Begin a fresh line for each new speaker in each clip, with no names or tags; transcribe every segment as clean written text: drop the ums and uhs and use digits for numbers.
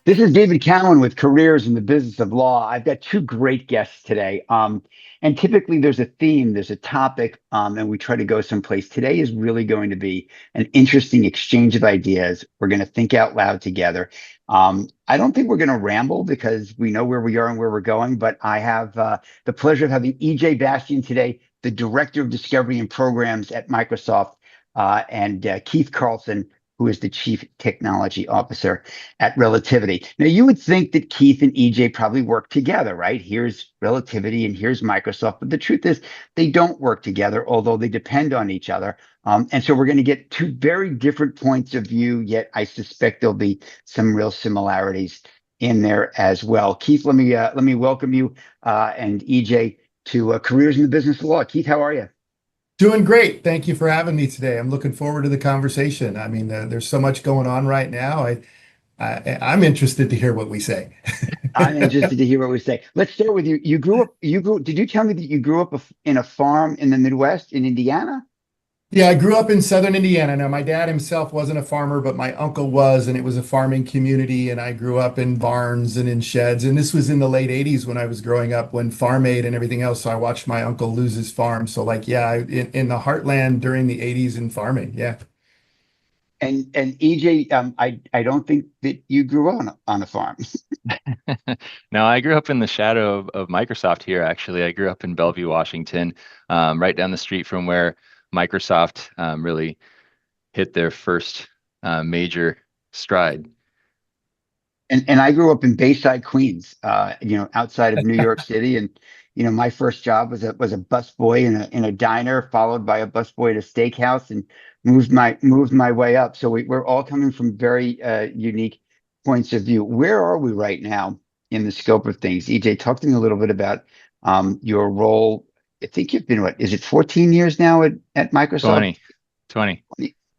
This is David Cowen with Careers in the Business of Law. I've got two great guests today. And typically there's a theme, there's a topic, and we try to go someplace. Today is really going to be an interesting exchange of ideas. We're going to think out loud together. I don't think we're going to ramble because we know where we are and where we're going, but I have the pleasure of having EJ Bastien today, the Director of Discovery and Programs at Microsoft, and Keith Carlson, who is the Chief Technology Officer at Relativity. Now, you would think that Keith and EJ probably work together, right? Here's Relativity and here's Microsoft. But the truth is, they don't work together, although they depend on each other. And so we're going to get two very different points of view, yet I suspect there'll be some real similarities in there as well. Keith, let me welcome you and EJ to Careers in the Business of Law. Keith, how are you?
Doing great. Thank you for having me today. I'm looking forward to the conversation. I mean, there's so much going on right now. I'm interested to hear what we say.
I'm interested to hear what we say. Let's start with you. Did you tell me that you grew up in a farm in the Midwest in Indiana?
Yeah, I grew up in southern Indiana. Now, my dad himself wasn't a farmer, but my uncle was, and it was a farming community. And I grew up in barns and in sheds. And this was in the late 80s when I was growing up, when Farm Aid and everything else. So I watched my uncle lose his farm. So, like, yeah, in the heartland during the 80s in farming. Yeah.
And EJ, I don't think that you grew up on a farm.
No, I grew up in the shadow of Microsoft here, actually. I grew up in Bellevue, Washington, right down the street from where Microsoft really hit their first major stride.
And I grew up in Bayside, Queens, outside of New York City. And my first job was a busboy in a diner, followed by a busboy at a steakhouse, and moved my way up. So we're all coming from very unique points of view. Where are we right now in the scope of things? EJ, talk to me a little bit about your role. I think you've been, what is it, 14 years now at Microsoft?
20.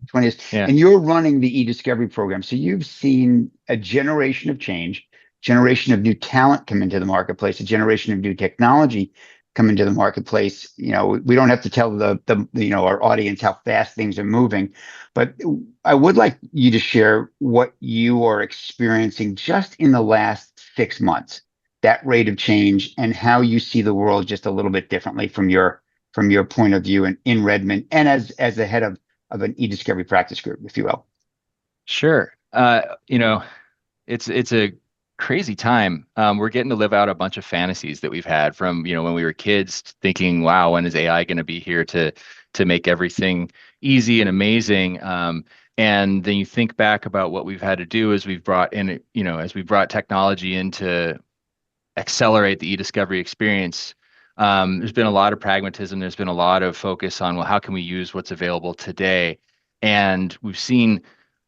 20 years.
Yeah.
And you're running the e-discovery program. So you've seen a generation of change, generation of new talent come into the marketplace, a generation of new technology come into the marketplace. We don't have to tell our audience how fast things are moving, but I would like you to share what you are experiencing just in the last 6 months, that rate of change, and how you see the world just a little bit differently from your point of view in Redmond, and as the head of an e-discovery practice group, if you will.
Sure. It's a crazy time. We're getting to live out a bunch of fantasies that we've had from, when we were kids, thinking, wow, when is AI going to be here to make everything easy and amazing? And then you think back about what we've had to do as we've brought technology in to accelerate the e-discovery experience. There's been a lot of pragmatism. There's been a lot of focus on, well, how can we use what's available today? And we've seen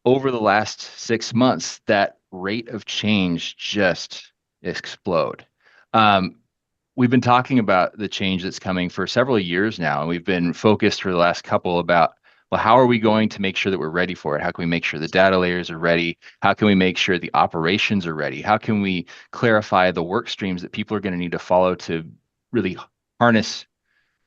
over the last 6 months that rate of change just explode. We've been talking about the change that's coming for several years now, and we've been focused for the last couple about, well, how are we going to make sure that we're ready for it? How can we make sure the data layers are ready? How can we make sure the operations are ready? How can we clarify the work streams that people are going to need to follow to really harness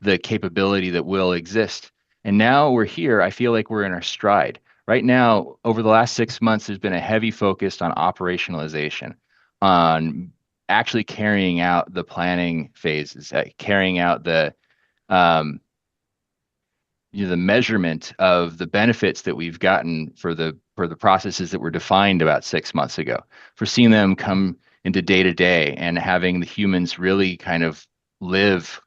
the capability that will exist? And now we're here. I feel like we're in our stride. Right now, over the last 6 months, there's been a heavy focus on operationalization, on actually carrying out the planning phases, carrying out the measurement of the benefits that we've gotten for the processes that were defined about 6 months ago, for seeing them come into day to day and having the humans really kind of live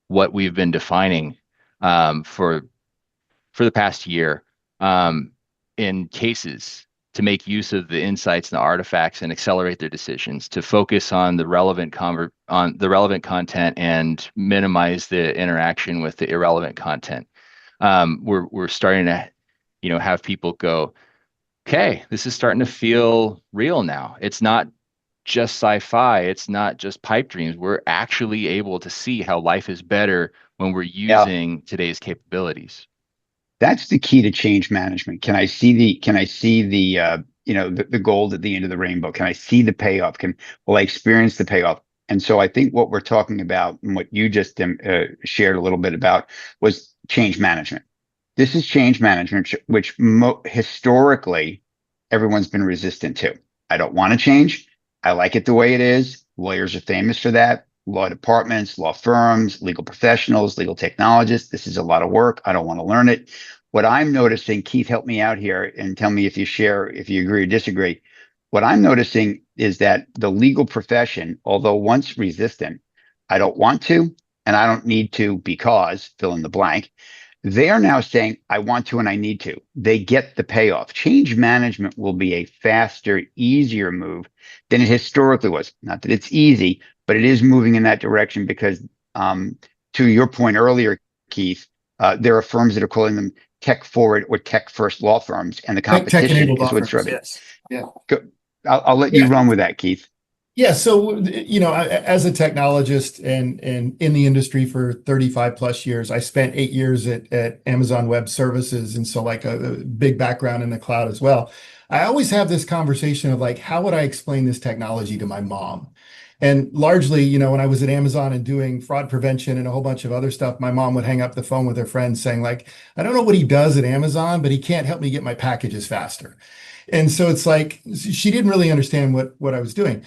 what we've been defining for the past year, in cases, to make use of the insights and the artifacts and accelerate their decisions, to focus on the relevant content and minimize the interaction with the irrelevant content. We're starting to, have people go, okay, this is starting to feel real now. It's not just sci-fi. It's not just pipe dreams. We're actually able to see how life is better when we're using today's capabilities.
That's the key to change management. Can I see the gold at the end of the rainbow? Can I see the payoff? Will I experience the payoff? And so I think what we're talking about, and what you just shared a little bit about, was change management. This is change management, which historically everyone's been resistant to. I don't want to change. I like it the way it is. Lawyers are famous for that. Law departments, law firms, legal professionals, legal technologists. This is a lot of work. I don't want to learn it. What I'm noticing, Keith, help me out here and tell me if you share, if you agree or disagree. What I'm noticing is that the legal profession, although once resistant, I don't want to, and I don't need to because fill in the blank. They are now saying, I want to and I need to. They get the payoff. Change management will be a faster, easier move than it historically was. Not that it's easy, but it is moving in that direction because, to your point earlier, Keith, there are firms that are calling them tech forward or tech first law firms, and the
Tech
competition
enabled law
is what's
firms.
driving.
Yes. Yeah.
I'll let you
Yeah.
run with that, Keith.
Yeah, so as a technologist and in the industry for 35 plus years, I spent 8 years at Amazon Web Services, and so like a big background in the cloud as well. I always have this conversation of like, how would I explain this technology to my mom? And largely, when I was at Amazon and doing fraud prevention and a whole bunch of other stuff, my mom would hang up the phone with her friends saying like, I don't know what he does at Amazon, but he can't help me get my packages faster. And so it's like she didn't really understand what I was doing.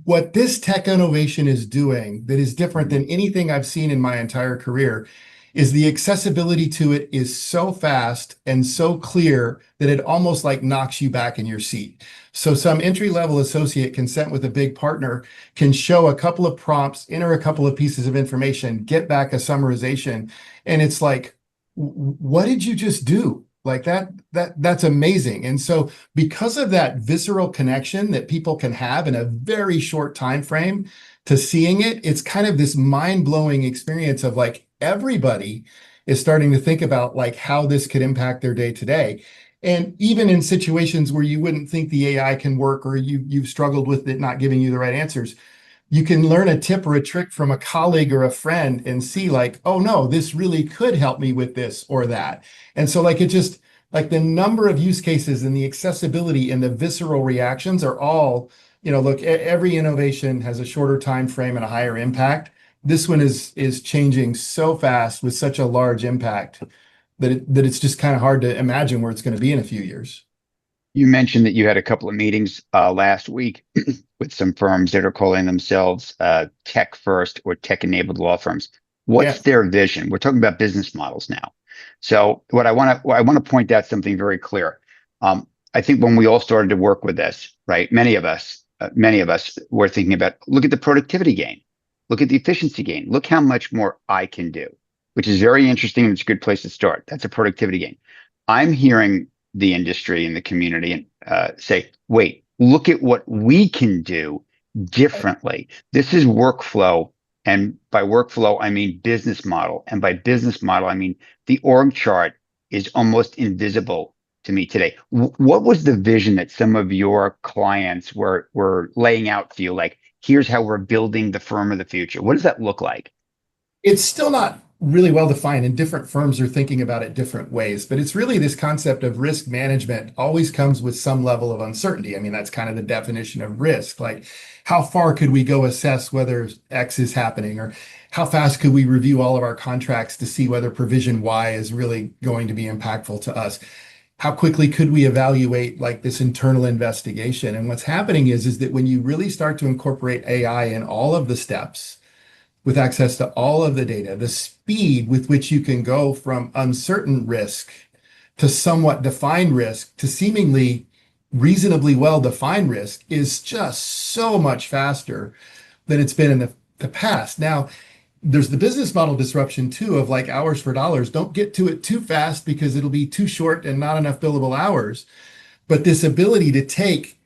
What this tech innovation is doing that is different than anything I've seen in my entire career is the accessibility to it is so fast and so clear that it almost like knocks you back in your seat. So some entry-level associate consent with a big partner can show a couple of prompts, enter a couple of pieces of information, get back a summarization, and it's like, what did you just do? Like that's amazing. And so because of that visceral connection that people can have in a very short time frame to seeing it, it's kind of this mind-blowing experience of like everybody is starting to think about like how this could impact their day to day. And even in situations where you wouldn't think the AI can work or you've struggled with it not giving you the right answers, you can learn a tip or a trick from a colleague or a friend and see like, oh no, this really could help me with this or that. And so like it just like the number of use cases and the accessibility and the visceral reactions are all, look, every innovation has a shorter time frame and a higher impact. This one is changing so fast with such a large impact that it's just kind of hard to imagine where it's going to be in a few years.
You mentioned that you had a couple of meetings last week with some firms that are calling themselves tech first or tech enabled law firms.
Yeah.
What's their vision? We're talking about business models now. So what I want to point out something very clear. I think when we all started to work with this, right? Many of us were thinking about, look at the productivity gain, look at the efficiency gain, look how much more I can do, which is very interesting and it's a good place to start. That's a productivity gain. I'm hearing the industry and the community and say, wait, look at what we can do differently. This is workflow. And by workflow, I mean business model. And by business model, I mean the org chart is almost invisible to me today. What was the vision that some of your clients were laying out for you? Like, here's how we're building the firm of the future. What does that look like?
It's still not really well defined, and different firms are thinking about it different ways. But it's really this concept of risk management always comes with some level of uncertainty. I mean, that's kind of the definition of risk. Like, how far could we go assess whether X is happening, or how fast could we review all of our contracts to see whether provision Y is really going to be impactful to us? How quickly could we evaluate like this internal investigation? And what's happening is that when you really start to incorporate AI in all of the steps, with access to all of the data, the speed with which you can go from uncertain risk to somewhat defined risk to seemingly reasonably well-defined risk is just so much faster than it's been in the past. Now, there's the business model disruption too of like hours for dollars. Don't get to it too fast because it'll be too short and not enough billable hours. But this ability to take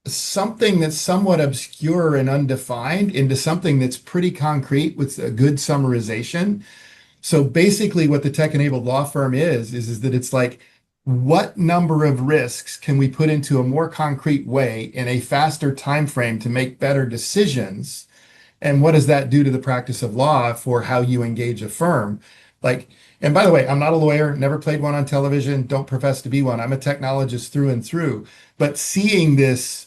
something that's somewhat obscure and undefined into something that's pretty concrete with a good summarization. So basically what the tech-enabled law firm is that it's like, what number of risks can we put into a more concrete way in a faster time frame to make better decisions? And what does that do to the practice of law for how you engage a firm? Like, and by the way, I'm not a lawyer, never played one on television, don't profess to be one. I'm a technologist through and through. But seeing this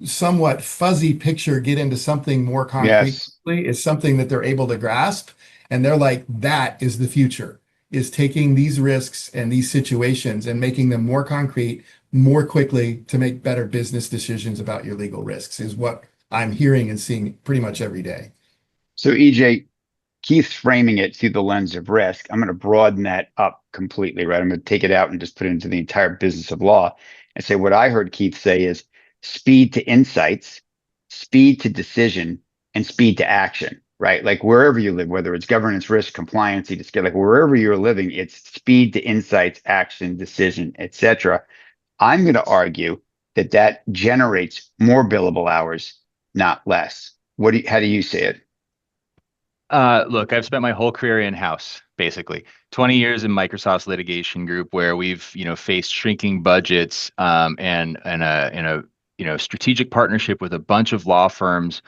somewhat fuzzy picture get into something more concrete
Yes.
is something that they're able to grasp. And they're like, that is the future, is taking these risks and these situations and making them more concrete, more quickly to make better business decisions about your legal risks, is what I'm hearing and seeing pretty much every day.
So EJ, Keith's framing it through the lens of risk. I'm going to broaden that up completely, right? I'm going to take it out and just put it into the entire business of law and say what I heard Keith say is speed to insights, speed to decision, and speed to action, right? Like wherever you live, whether it's governance, risk, compliance, like wherever you're living, it's speed to insights, action, decision, etc. I'm going to argue that that generates more billable hours, not less. How do you see it?
Look, I've spent my whole career in-house, basically 20 years in Microsoft's litigation group, where we've, faced shrinking budgets, and a strategic partnership with a bunch of law firms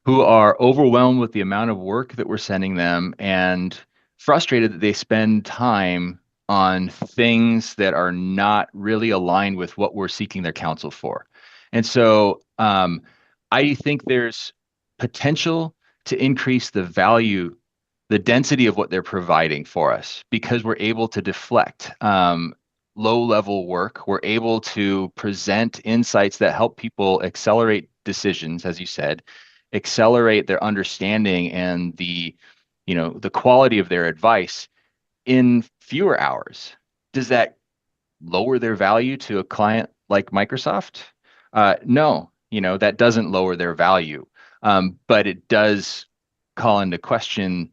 who are overwhelmed with the amount of work that we're sending them and frustrated that they spend time on things that are not really aligned with what we're seeking their counsel for. And so I think there's potential to increase the value, the density of what they're providing for us because we're able to deflect low level work. We're able to present insights that help people accelerate decisions, as you said, accelerate their understanding and the quality of their advice in fewer hours. Does that lower their value to a client like Microsoft? No, that doesn't lower their value, but it does call into question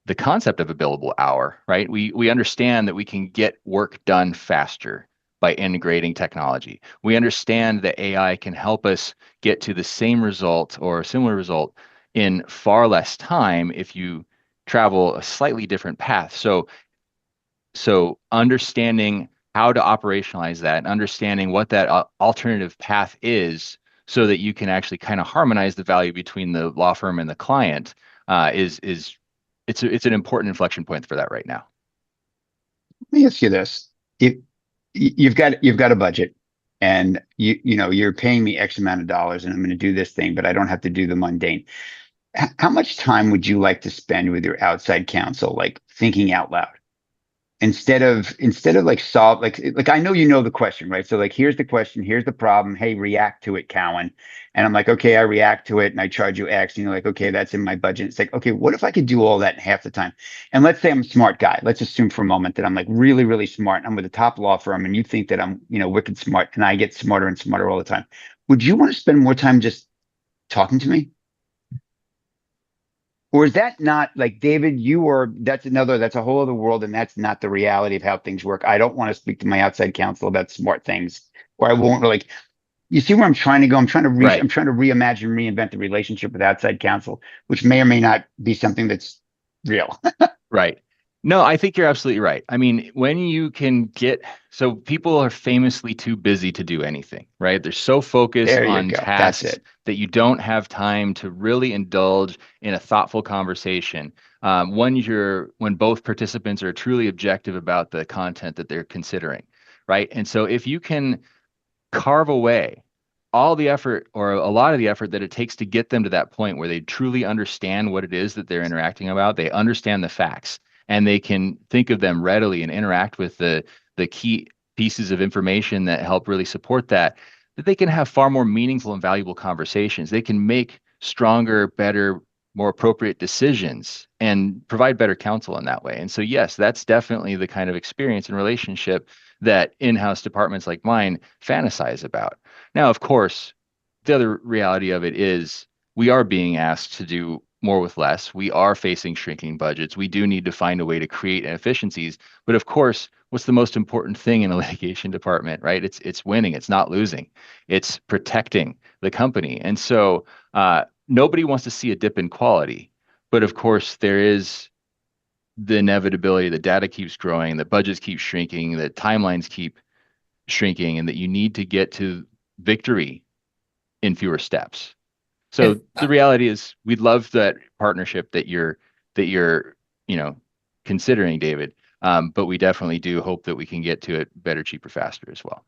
the concept of a billable hour, right? We understand that we can get work done faster by integrating technology. We understand that AI can help us get to the same result or a similar result in far less time if you travel a slightly different path. So understanding how to operationalize that and understanding what that alternative path is so that you can actually kind of harmonize the value between the law firm and the client is it's an important inflection point for that right now.
Let me ask you this. If you've got a budget and you're paying me X amount of dollars and I'm going to do this thing, but I don't have to do the mundane. How much time would you like to spend with your outside counsel, like thinking out loud? Instead of like solve like I know the question, right? So like here's the question, here's the problem. Hey, react to it, Cowen. And I'm like, okay, I react to it and I charge you X. And you're like, okay, that's in my budget. It's like, okay, what if I could do all that in half the time? And let's say I'm a smart guy. Let's assume for a moment that I'm like really, really smart. I'm with a top law firm and you think that I'm, wicked smart and I get smarter and smarter all the time. Would you want to spend more time just talking to me? Or is that not like David, that's a whole other world, and that's not the reality of how things work. I don't want to speak to my outside counsel about smart things, or I won't like, you see where I'm trying to go?
Right.
I'm trying to reimagine, reinvent the relationship with outside counsel, which may or may not be something that's real.
Right. No, I think you're absolutely right. I mean, when you can so people are famously too busy to do anything, right? They're so focused
There you
on
go. That's
tasks
it.
that you don't have time to really indulge in a thoughtful conversation. When both participants are truly objective about the content that they're considering, right? And so if you can carve away all the effort or a lot of the effort that it takes to get them to that point where they truly understand what it is that they're interacting about, they understand the facts and they can think of them readily and interact with the key pieces of information that help really support that they can have far more meaningful and valuable conversations. They can make stronger, better, more appropriate decisions and provide better counsel in that way. And so, yes, that's definitely the kind of experience and relationship that in-house departments like mine fantasize about. Now, of course, the other reality of it is we are being asked to do more with less. We are facing shrinking budgets. We do need to find a way to create efficiencies. But of course, what's the most important thing in a litigation department, right? It's winning. It's not losing. It's protecting the company. And so nobody wants to see a dip in quality. But of course, there is the inevitability that data keeps growing, that budgets keep shrinking, that timelines keep shrinking, and that you need to get to victory in fewer steps. So
And
the reality is we'd love that partnership that you're considering, David. But we definitely do hope that we can get to it better, cheaper, faster as well.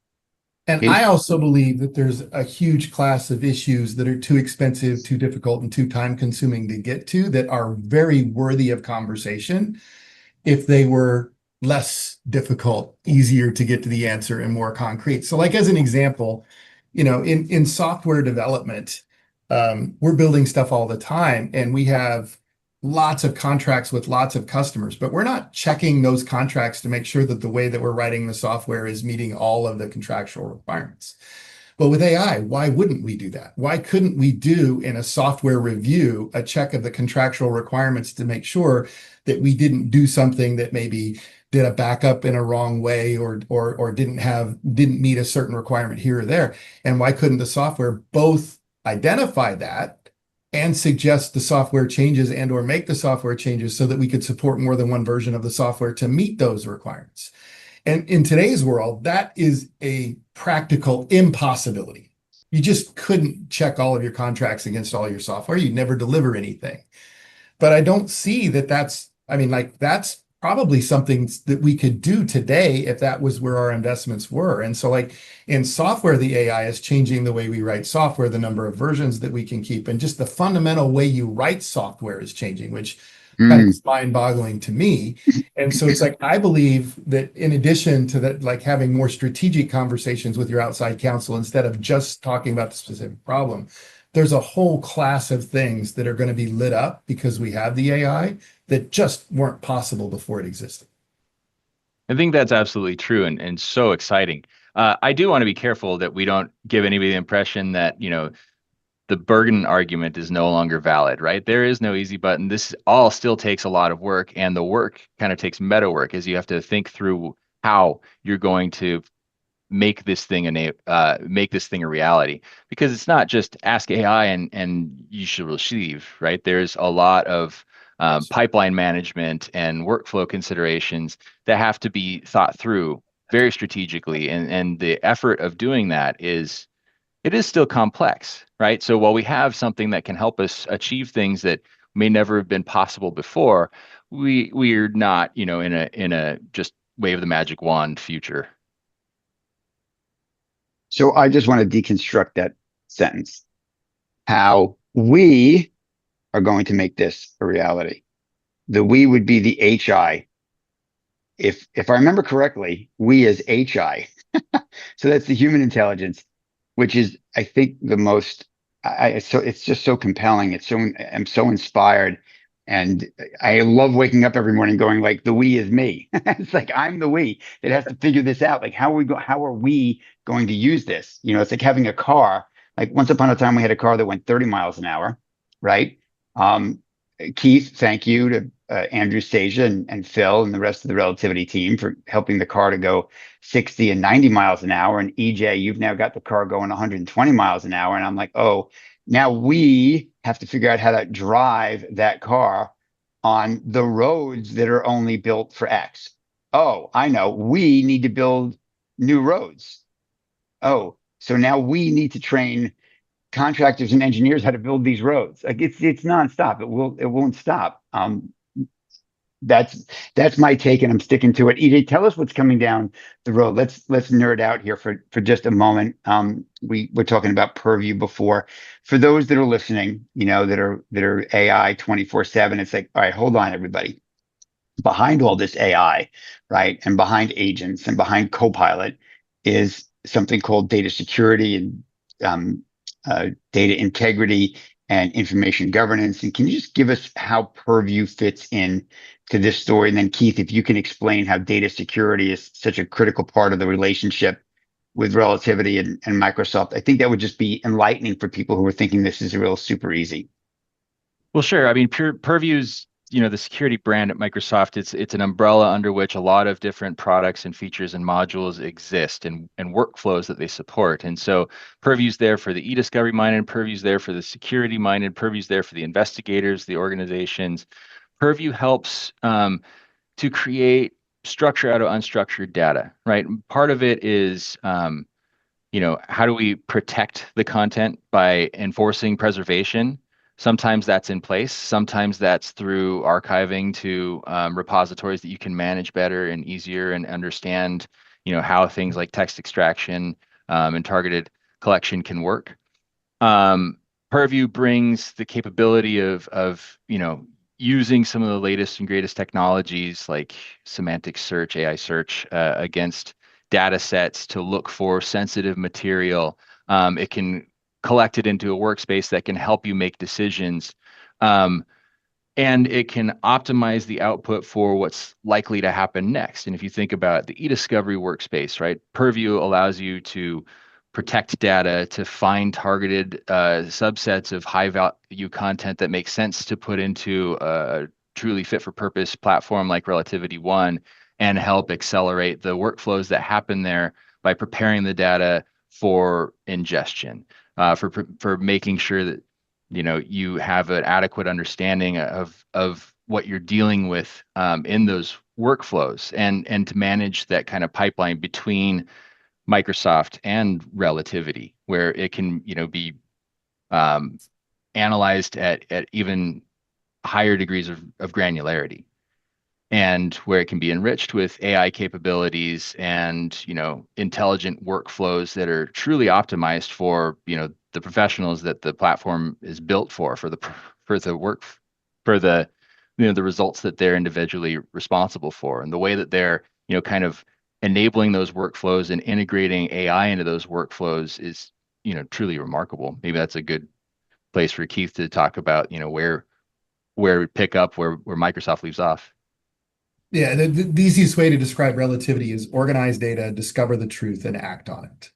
And I
Keith?
also believe that there's a huge class of issues that are too expensive, too difficult, and too time consuming to get to that are very worthy of conversation if they were less difficult, easier to get to the answer, and more concrete. So, like as an example, in software development, we're building stuff all the time, and we have lots of contracts with lots of customers, but we're not checking those contracts to make sure that the way that we're writing the software is meeting all of the contractual requirements. But with AI, why wouldn't we do that? Why couldn't we do in a software review a check of the contractual requirements to make sure that we didn't do something that maybe did a backup in a wrong way, or didn't meet a certain requirement here or there? And why couldn't the software both identify that and suggest the software changes and or make the software changes so that we could support more than one version of the software to meet those requirements? And in today's world, that is a practical impossibility. You just couldn't check all of your contracts against all your software. You'd never deliver anything. But I don't see that that's probably something that we could do today if that was where our investments were. And so, like in software, the AI is changing the way we write software, the number of versions that we can keep, and just the fundamental way you write software is changing, which kind of is mind-boggling to me. And so it's like, I believe that in addition to that, like having more strategic conversations with your outside counsel instead of just talking about the specific problem, there's a whole class of things that are going to be lit up because we have the AI that just weren't possible before it existed.
I think that's absolutely true and so exciting. I do want to be careful that we don't give anybody the impression that, the Bergen argument is no longer valid, right? There is no easy button. This all still takes a lot of work, and the work kind of takes meta work as you have to think through how you're going to make this thing a reality. Because it's not just ask AI and you should receive, right? There's a lot of
Yes.
pipeline management and workflow considerations that have to be thought through very strategically, and the effort of doing that it is still complex, right? So while we have something that can help us achieve things that may never have been possible before, we're not, in a just wave the magic wand future.
So I just want to deconstruct that sentence. How we are going to make this a reality. The we would be the HI. If I remember correctly, we as HI. So that's the human intelligence, which is, I think, the most. So it's just so compelling. I'm so inspired, and I love waking up every morning going like, the we is me. It's like I'm the we that has to figure this out. Like how are we going to use this? It's like having a car. Like once upon a time, we had a car that went 30 miles an hour, right? Um, Keith, thank you to Andrew Stasia and Phil and the rest of the Relativity team for helping the car to go 60 and 90 miles an hour. And EJ, you've now got the car going 120 miles an hour. And I'm like, oh, now we have to figure out how to drive that car on the roads that are only built for X. Oh, I know. We need to build new roads. Oh, so now we need to train contractors and engineers how to build these roads. Like it's nonstop. It won't stop. That's my take, and I'm sticking to it. EJ, tell us what's coming down the road. Let's nerd out here for just a moment. We were talking about Purview before. For those that are listening, that are AI 24/7. It's like, all right, hold on, everybody. Behind all this AI, right, and behind agents and behind Copilot is something called data security and data integrity and information governance. And can you just give us how Purview fits in to this story? And then Keith, if you can explain how data security is such a critical part of the relationship with Relativity and Microsoft, I think that would just be enlightening for people who are thinking this is real super easy.
Well, sure. I mean, Purview's, the security brand at Microsoft, it's an umbrella under which a lot of different products and features and modules exist and workflows that they support. And so Purview's there for the e-discovery minded, Purview's there for the security minded, Purview's there for the investigators, the organizations. Purview helps to create structure out of unstructured data, right? Part of it is how do we protect the content by enforcing preservation? Sometimes that's in place. Sometimes that's through archiving to repositories that you can manage better and easier and understand, how things like text extraction and targeted collection can work. Purview brings the capability of using some of the latest and greatest technologies like semantic search, AI search, against data sets to look for sensitive material. It can collect it into a workspace that can help you make decisions. Um, and it can optimize the output for what's likely to happen next. And if you think about the e-discovery workspace, right, Purview allows you to protect data, to find targeted subsets of high value content that makes sense to put into a truly fit for purpose platform like Relativity One, and help accelerate the workflows that happen there by preparing the data for ingestion, for making sure that you have an adequate understanding of what you're dealing with in those workflows, and to manage that kind of pipeline between Microsoft and Relativity, where it can be um, analyzed at even higher degrees of granularity, and where it can be enriched with AI capabilities and intelligent workflows that are truly optimized for the professionals that the platform is built for the work, for the results that they're individually responsible for, and the way that they're kind of enabling those workflows and integrating AI into those workflows is truly remarkable. Maybe that's a good place for Keith to talk about where we pick up where Microsoft leaves off.
Yeah, the easiest way to describe relativity is organize data, discover the truth, and act on it.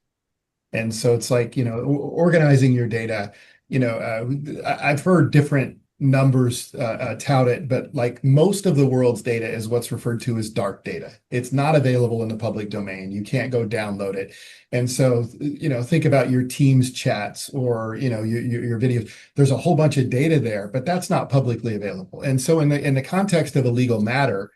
And so it's like, organizing your data, I've heard different numbers tout it, but like most of the world's data is what's referred to as dark data. It's not available in the public domain. You can't go download it. And so, think about your Teams chats or, your videos. There's a whole bunch of data there, but that's not publicly available. And so in the context of a legal matter,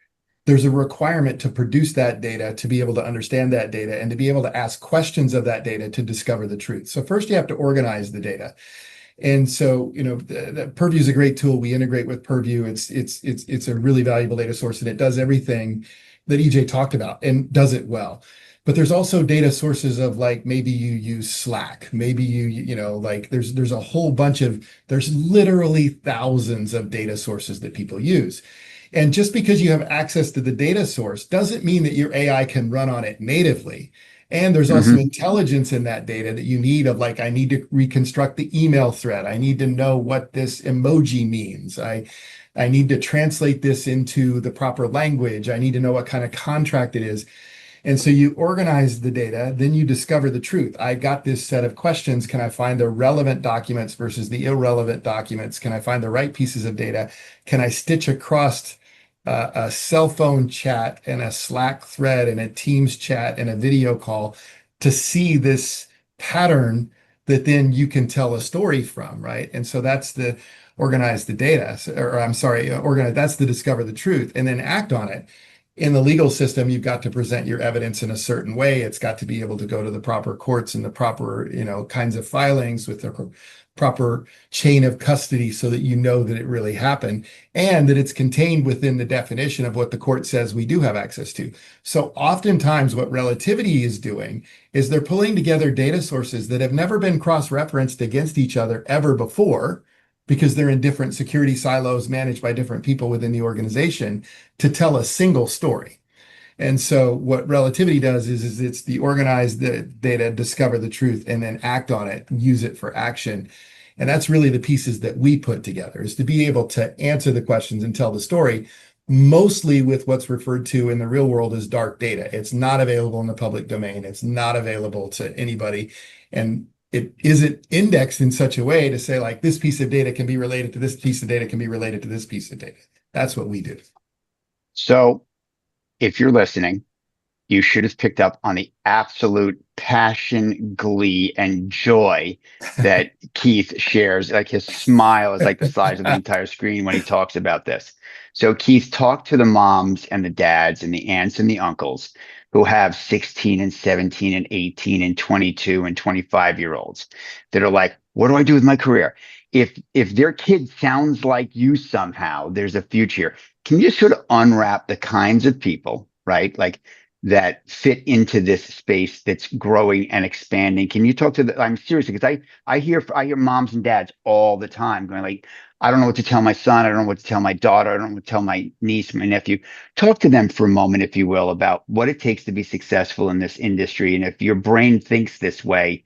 there's a requirement to produce that data, to be able to understand that data, and to be able to ask questions of that data to discover the truth. So first you have to organize the data. And so, Purview is a great tool. We integrate with Purview. It's a really valuable data source, and it does everything that EJ talked about and does it well. But there's also data sources of, like, maybe you use Slack, maybe like there's a whole bunch there's literally thousands of data sources that people use. And just because you have access to the data source doesn't mean that your AI can run on it natively. And there's also intelligence in that data that you need, of like, I need to reconstruct the email thread. I need to know what this emoji means. I need to translate this into the proper language. I need to know what kind of contract it is. And so you organize the data, then you discover the truth. I got this set of questions. Can I find the relevant documents versus the irrelevant documents? Can I find the right pieces of data? Can I stitch across a cell phone chat and a Slack thread and a Teams chat and a video call to see this pattern that then you can tell a story from, right? And so that's the organize the data, or I'm sorry, organize, that's the discover the truth and then act on it. In the legal system, you've got to present your evidence in a certain way. It's got to be able to go to the proper courts and the proper, kinds of filings with the proper chain of custody, so that you know that it really happened and that it's contained within the definition of what the court says we do have access to. So oftentimes what Relativity is doing is they're pulling together data sources that have never been cross-referenced against each other ever before, because they're in different security silos managed by different people within the organization, to tell a single story. And so what Relativity does is it's the organize the data, discover the truth, and then act on it, use it for action. And that's really the pieces that we put together, is to be able to answer the questions and tell the story, mostly with what's referred to in the real world as dark data. It's not available in the public domain. It's not available to anybody. And it isn't indexed in such a way to say, like, this piece of data can be related to this piece of data, can be related to this piece of data. That's what we do.
So if you're listening, you should have picked up on the absolute passion, glee, and joy that Keith shares. Like, his smile is like the size of the entire screen when he talks about this. So Keith, talk to the moms and the dads and the aunts and the uncles who have 16 and 17 and 18 and 22 and 25-year-olds that are like, what do I do with my career? If their kid sounds like you somehow, there's a future. Can you sort of unwrap the kinds of people, right? Like, that fit into this space that's growing and expanding. Can you talk to the, I'm serious because I hear moms and dads all the time going like, I don't know what to tell my son. I don't know what to tell my daughter. I don't know what to tell my niece, my nephew. Talk to them for a moment, if you will, about what it takes to be successful in this industry. And if your brain thinks this way,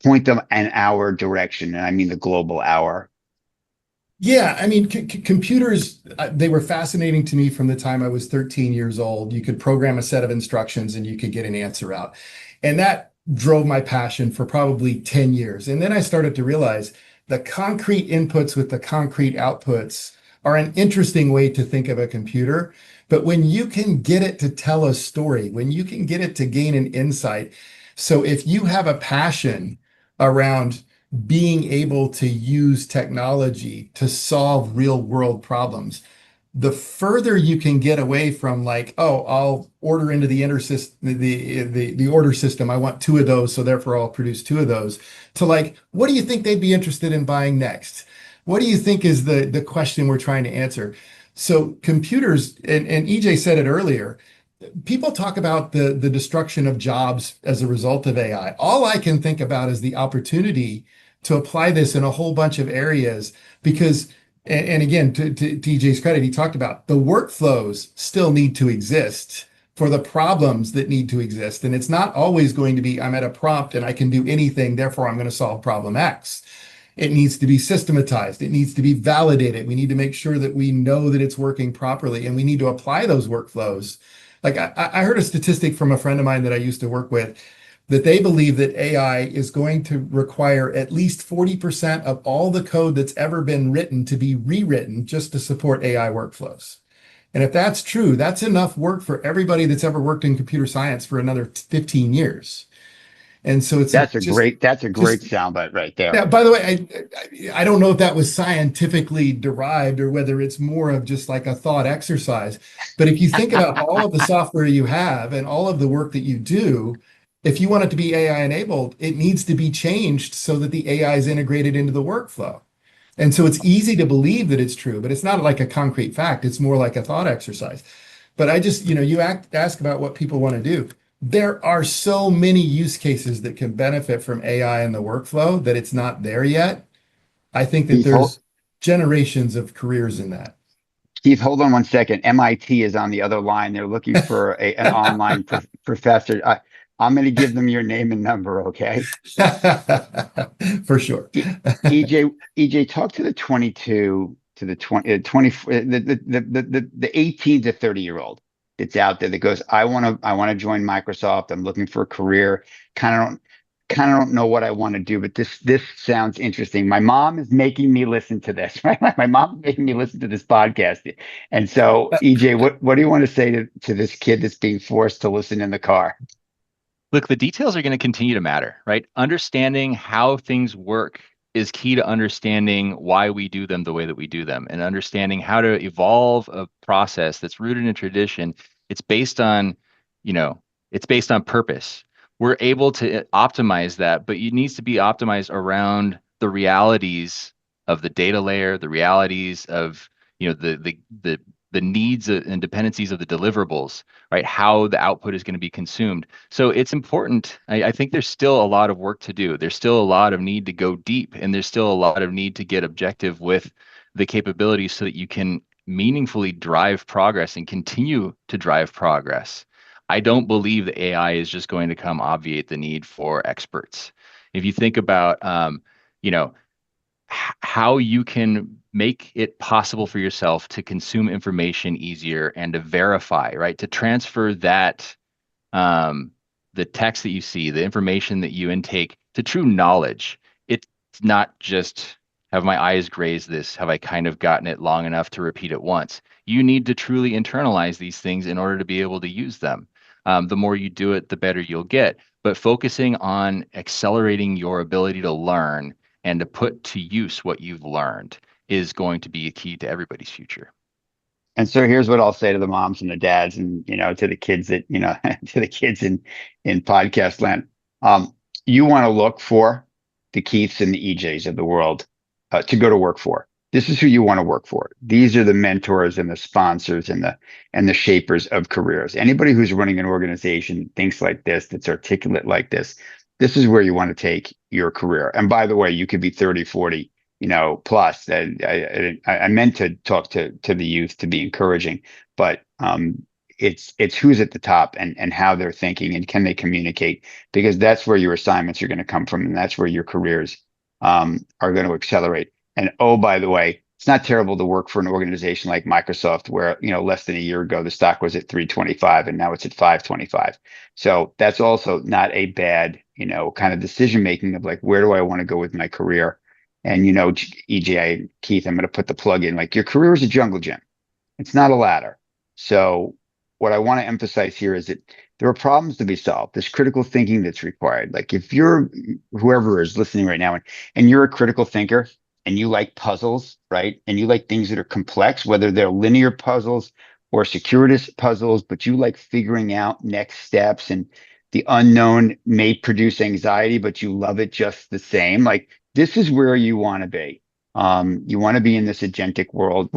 point them in our direction. And I mean the global hour.
Yeah, I mean, computers, they were fascinating to me from the time I was 13 years old. You could program a set of instructions and you could get an answer out. And that drove my passion for probably 10 years. And then I started to realize the concrete inputs with the concrete outputs are an interesting way to think of a computer. But when you can get it to tell a story, when you can get it to gain an insight, so if you have a passion around being able to use technology to solve real world problems, the further you can get away from like, oh, I'll order into the the order system. I want two of those, so therefore I'll produce two of those, to like, what do you think they'd be interested in buying next? What do you think is the question we're trying to answer? So computers, and EJ said it earlier, people talk about the destruction of jobs as a result of AI. All I can think about is the opportunity to apply this in a whole bunch of areas because, and again, to TJ's credit, he talked about the workflows still need to exist for the problems that need to exist. And it's not always going to be, I'm at a prompt and I can do anything, therefore I'm going to solve problem X. It needs to be systematized. It needs to be validated. We need to make sure that we know that it's working properly and we need to apply those workflows. Like I heard a statistic from a friend of mine that I used to work with that they believe that AI is going to require at least 40% of all the code that's ever been written to be rewritten just to support AI workflows. And if that's true, that's enough work for everybody that's ever worked in computer science for another 15 years. And so it's like
That's a great
just
soundbite right there.
yeah, by the way, I don't know if that was scientifically derived or whether it's more of just like a thought exercise. But if you think about all of the software you have and all of the work that you do, if you want it to be AI enabled, it needs to be changed so that the AI is integrated into the workflow. And so it's easy to believe that it's true, but it's not like a concrete fact. It's more like a thought exercise. But I just, ask about what people want to do. There are so many use cases that can benefit from AI in the workflow that it's not there yet. I think that
Keith, hold,
there's generations of careers in that.
Keith, hold on one second. MIT is on the other line. They're looking for an online professor. I'm going to give them your name and number, okay?
For sure.
E- EJ, talk to the 22 to the 20, 20 the 18 to 30-year-old that's out there that goes, I want to join Microsoft. I'm looking for a career. Kind of don't kind of don't know what I want to do, but this sounds interesting. My mom is making me listen to this, right? My mom is making me listen to this podcast. And so, EJ, what do you want to say to this kid that's being forced to listen in the car?
Look, the details are going to continue to matter, right? Understanding how things work is key to understanding why we do them the way that we do them, and understanding how to evolve a process that's rooted in tradition. It's based on, you know, it's based on purpose. We're able to optimize that, but it needs to be optimized around the realities of the data layer, the realities of, the needs and dependencies of the deliverables, right? How the output is going to be consumed. So it's important. I think there's still a lot of work to do. There's still a lot of need to go deep, and there's still a lot of need to get objective with the capabilities so that you can meaningfully drive progress and continue to drive progress. I don't believe that AI is just going to come obviate the need for experts. If you think about, you know, how you can make it possible for yourself to consume information easier and to verify, right? To transfer that, um, the text that you see, the information that you intake to true knowledge. It's not just have my eyes grazed this, have I kind of gotten it long enough to repeat it once? You need to truly internalize these things in order to be able to use them. The more you do it, the better you'll get. But focusing on accelerating your ability to learn and to put to use what you've learned is going to be a key to everybody's future.
And so here's what I'll say to the moms and the dads and to the kids that to the kids in podcast land. You want to look for the Keiths and the EJs of the world to go to work for. This is who you want to work for. These are the mentors and the sponsors and the shapers of careers. Anybody who's running an organization thinks like this, that's articulate like this is where you want to take your career. And by the way, you could be 30, 40, plus. I meant to talk to the youth to be encouraging, but it's who's at the top and how they're thinking and can they communicate, because that's where your assignments are going to come from, and that's where your careers are going to accelerate. And oh, by the way, it's not terrible to work for an organization like Microsoft, where less than a year ago the stock was at 325 and now it's at 525. So that's also not a bad kind of decision making of like, where do I want to go with my career? And EJ, Keith, I'm going to put the plug in. Like, your career is a jungle gym. It's not a ladder. So what I want to emphasize here is that there are problems to be solved. There's critical thinking that's required. Like, if you're whoever is listening right now and you're a critical thinker and you like puzzles, right? And you like things that are complex, whether they're linear puzzles or circuitous puzzles, but you like figuring out next steps, and the unknown may produce anxiety, but you love it just the same. Like, this is where you want to be. You want to be in this agentic world,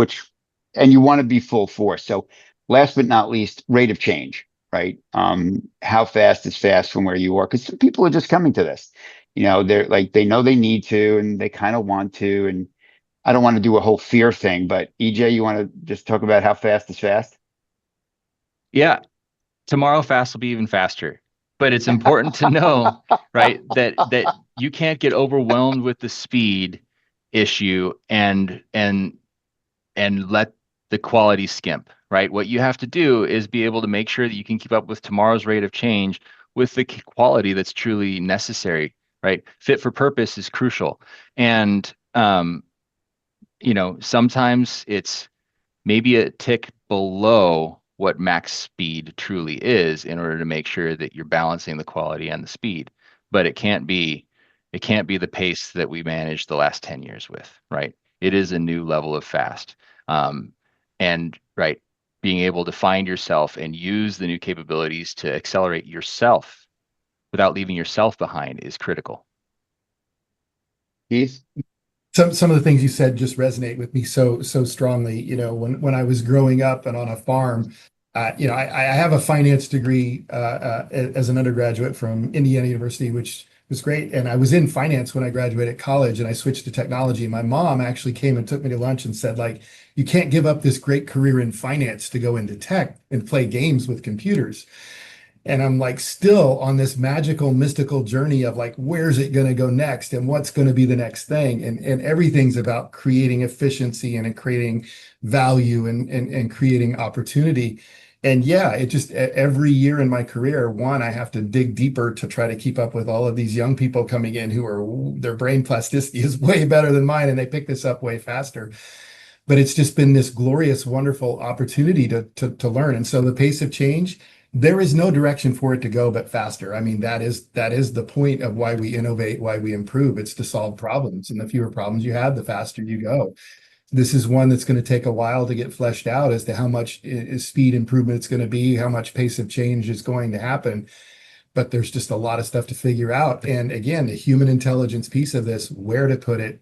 and you want to be full force. So last but not least, rate of change, right? How fast is fast from where you are? Because some people are just coming to this. They're like, they know they need to, and they kind of want to. And I don't want to do a whole fear thing, but EJ, you want to just talk about how fast is fast?
Yeah, tomorrow fast will be even faster. But it's important to know, right, that you can't get overwhelmed with the speed issue and let the quality skimp, right? What you have to do is be able to make sure that you can keep up with tomorrow's rate of change with the quality that's truly necessary, right? Fit for purpose is crucial. And sometimes it's maybe a tick below what max speed truly is in order to make sure that you're balancing the quality and the speed. But it can't be the pace that we managed the last 10 years with, right? It is a new level of fast. And right, being able to find yourself and use the new capabilities to accelerate yourself without leaving yourself behind is critical.
Keith?
Some of the things you said just resonate with me so strongly. When I was growing up and on a farm, I have a finance degree as an undergraduate from Indiana University, which was great. And I was in finance when I graduated college, and I switched to technology. My mom actually came and took me to lunch and said, like, you can't give up this great career in finance to go into tech and play games with computers. And I'm like still on this magical, mystical journey of like, where's it going to go next and what's going to be the next thing? And everything's about creating efficiency and creating value and creating opportunity. And yeah, it just every year in my career, one, I have to dig deeper to try to keep up with all of these young people coming in who are, their brain plasticity is way better than mine, and they pick this up way faster. But it's just been this glorious, wonderful opportunity to learn. And so the pace of change, there is no direction for it to go but faster. I mean, that is the point of why we innovate, why we improve. It's to solve problems. And the fewer problems you have, the faster you go. This is one that's going to take a while to get fleshed out as to how much speed improvement it's going to be, how much pace of change is going to happen. But there's just a lot of stuff to figure out. And again, the human intelligence piece of this, where to put it,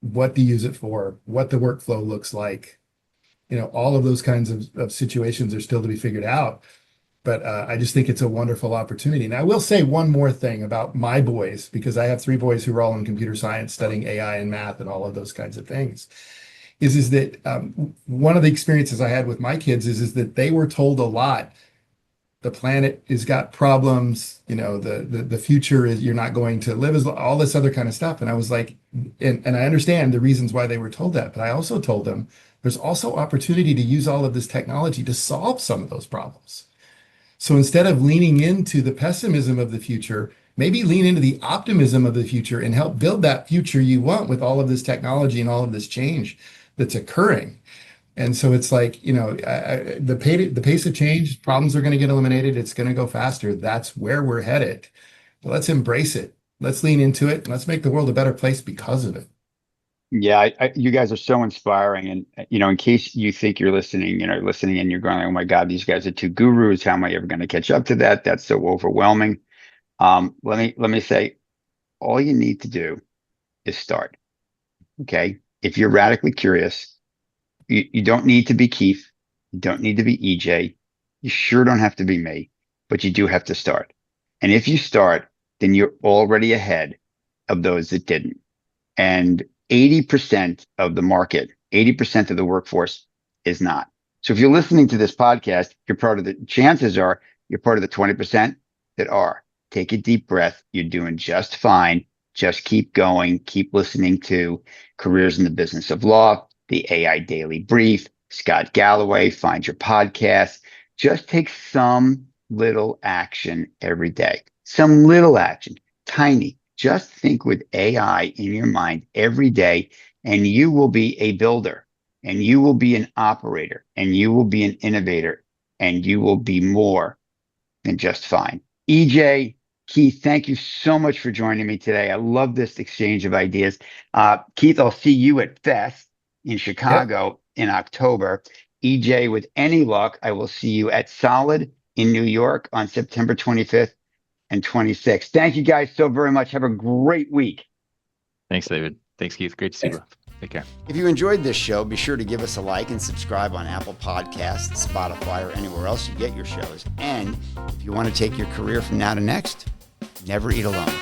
what to use it for, what the workflow looks like, all of those kinds of situations are still to be figured out. But I just think it's a wonderful opportunity. And I will say one more thing about my boys, because I have three boys who are all in computer science, studying AI and math and all of those kinds of things, is that one of the experiences I had with my kids is that they were told a lot. The planet has got problems, the future is, you're not going to live as all this other kind of stuff. And I was like, and I understand the reasons why they were told that, but I also told them there's also opportunity to use all of this technology to solve some of those problems. So instead of leaning into the pessimism of the future, maybe lean into the optimism of the future and help build that future you want with all of this technology and all of this change that's occurring. And so it's like, the pace of change, problems are going to get eliminated. It's going to go faster. That's where we're headed. But let's embrace it. Let's lean into it. And let's make the world a better place because of it.
Yeah, you guys are so inspiring. And, in case you think you're listening, listening and you're going, oh my God, these guys are two gurus. How am I ever going to catch up to that? That's so overwhelming. Let me say, all you need to do is start. Okay. if you're radically curious, you don't need to be Keith. You don't need to be EJ. You sure don't have to be me, but you do have to start. And if you start, then you're already ahead of those that didn't. And 80% of the market, 80% of the workforce is not. So if you're listening to this podcast, chances are you're part of the 20% that are. Take a deep breath. You're doing just fine. Just keep going. Keep listening to Careers in the Business of Law, the AI Daily Brief, Scott Galloway, find your podcast. Just take some little action every day. Some little action, tiny. Just think with AI in your mind every day, and you will be a builder, and you will be an operator, and you will be an innovator, and you will be more than just fine. EJ, Keith, thank you so much for joining me today. I love this exchange of ideas. Keith, I'll see you at Fest in
Yep.
Chicago in October. EJ, with any luck, I will see you at Solid in New York on September 25th and 26th. Thank you guys so very much. Have a great week.
Thanks, David. Thanks, Keith. Great to see you. Take care.
If you enjoyed this show, be sure to give us a like and subscribe on Apple Podcasts, Spotify, or anywhere else you get your shows. And if you want to take your career from now to next, never eat alone.